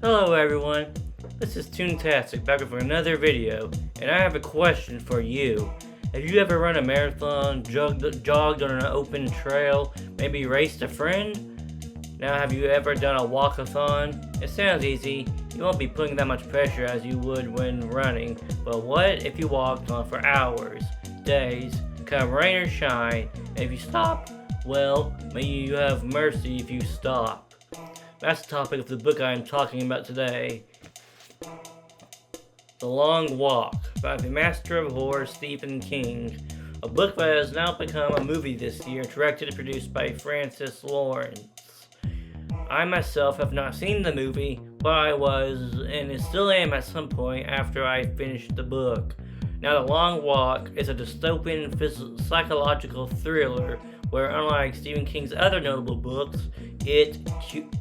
Hello everyone, this is Toontastic back with another video, and I have a question for you. Have you ever run a marathon, jogged on an open trail, maybe raced a friend? Now have you ever done a walkathon? It sounds easy, you won't be putting that much pressure as you would when running, but what if you walked on for hours, days, come rain or shine, and if you stop, well, may you have mercy if you stop. That's the topic of the book I am talking about today. The Long Walk by the master of horror Stephen King. A book that has now become a movie this year, directed and produced by Francis Lawrence. I myself have not seen the movie, but I was, and still am at some point after I finished the book. Now, The Long Walk is a dystopian psychological thriller where, unlike Stephen King's other notable books, It,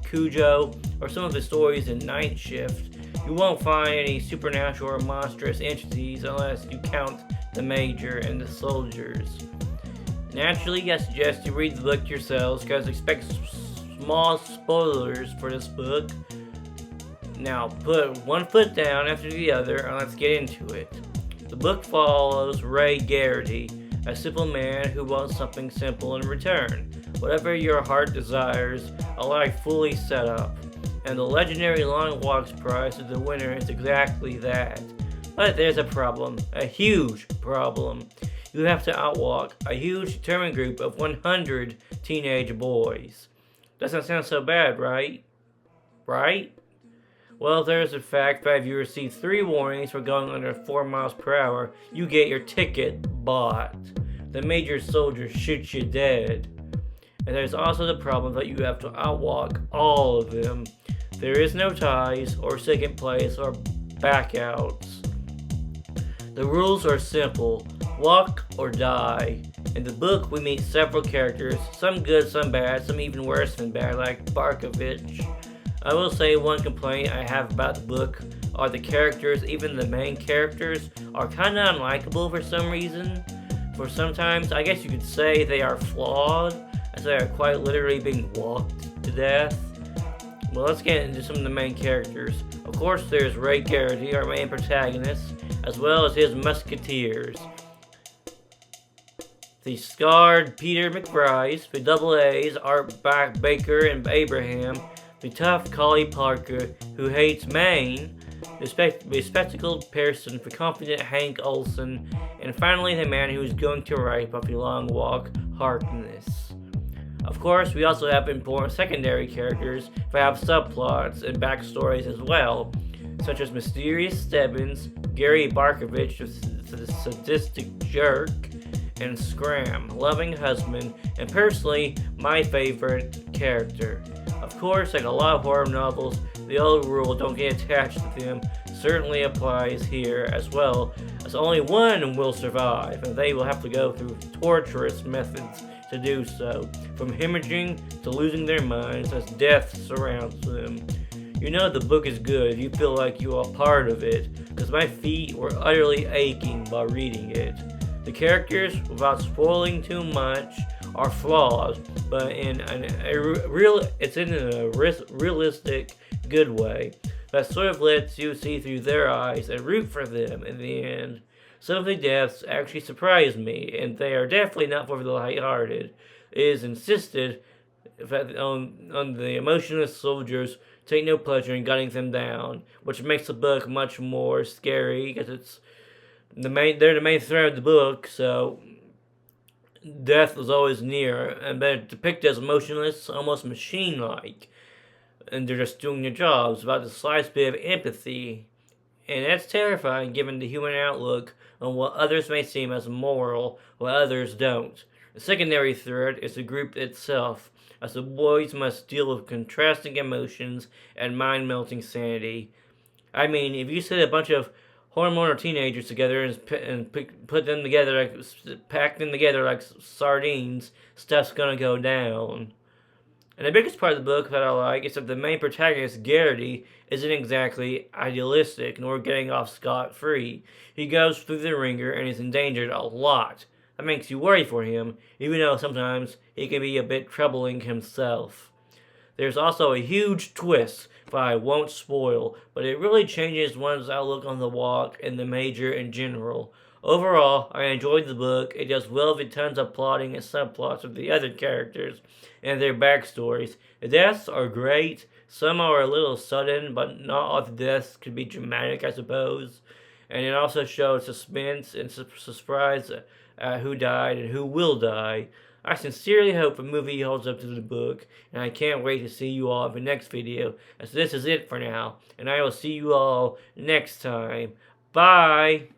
Cujo, or some of the stories in Night Shift, you won't find any supernatural or monstrous entities unless you count the Major and the soldiers. Naturally, I suggest you read the book yourselves, because expect small spoilers for this book. Now, put one foot down after the other, and let's get into it. The book follows Ray Garrity, a simple man who wants something simple in return. Whatever your heart desires, a life fully set up. And the legendary Long Walks prize to the winner is exactly that. But there's a problem, a huge problem. You have to outwalk a huge determined group of 100 teenage boys. Doesn't sound so bad, right? Right? Well, there's the fact that if you receive 3 warnings for going under 4 miles per hour, you get your ticket bought. The major soldier shoots you dead. And there's also the problem that you have to outwalk all of them. There is no ties, or second place, or backouts. The rules are simple. Walk or die. In the book, we meet several characters, some good, some bad, some even worse than bad, like Barkovich. I will say one complaint I have about the book are the characters. Even the main characters are kinda unlikable for some reason. For sometimes, I guess you could say they are flawed, as they are quite literally being walked to death. Well, let's get into some of the main characters. Of course, there's Ray Garrity, our main protagonist, as well as his musketeers. The scarred Peter McBride, the double A's, Art Baker and Abraham, the tough Collie Parker, who hates Maine, the spectacled Pearson, the confident Hank Olson, and finally the man who is going to write about the Long Walk, Harkness. Of course, we also have important secondary characters that have subplots and backstories as well, such as Mysterious Stebbins, Gary Barkovich, the sadistic jerk, and Scram, loving husband, and personally, my favorite character. Of course, like a lot of horror novels, the old rule, don't get attached to them, certainly applies here as well, as only one will survive, and they will have to go through torturous methods to do so, from hemorrhaging to losing their minds as death surrounds them. You know the book is good if you feel like you are part of it, because my feet were utterly aching by reading it. The characters, without spoiling too much, are flawed, but it's in a realistic, good way that sort of lets you see through their eyes and root for them in the end. Some of the deaths actually surprised me, and they are definitely not for the lighthearted. It is insisted that on the emotionless soldiers take no pleasure in gunning them down, which makes the book much more scary because they're the main thread of the book, so death is always near, and they're depicted as emotionless, almost machine-like, and they're just doing their jobs without the slightest bit of empathy. And that's terrifying given the human outlook on what others may seem as moral, while others don't. The secondary thread is the group itself, as the boys must deal with contrasting emotions and mind-melting sanity. I mean, if you set a bunch of hormonal teenagers together and put them together, pack them together like sardines, stuff's gonna go down. And the biggest part of the book that I like is that the main protagonist, Garrity, isn't exactly idealistic nor getting off scot-free. He goes through the ringer and is endangered a lot. That makes you worry for him, even though sometimes he can be a bit troubling himself. There's also a huge twist, but I won't spoil, but it really changes one's outlook on the walk and the major in general. Overall, I enjoyed the book. It does well with tons of plotting and subplots with the other characters and their backstories. The deaths are great. Some are a little sudden, but not all the deaths could be dramatic, I suppose. And it also shows suspense and surprise who died and who will die. I sincerely hope the movie holds up to the book, and I can't wait to see you all in the next video. So this is it for now, and I will see you all next time. Bye!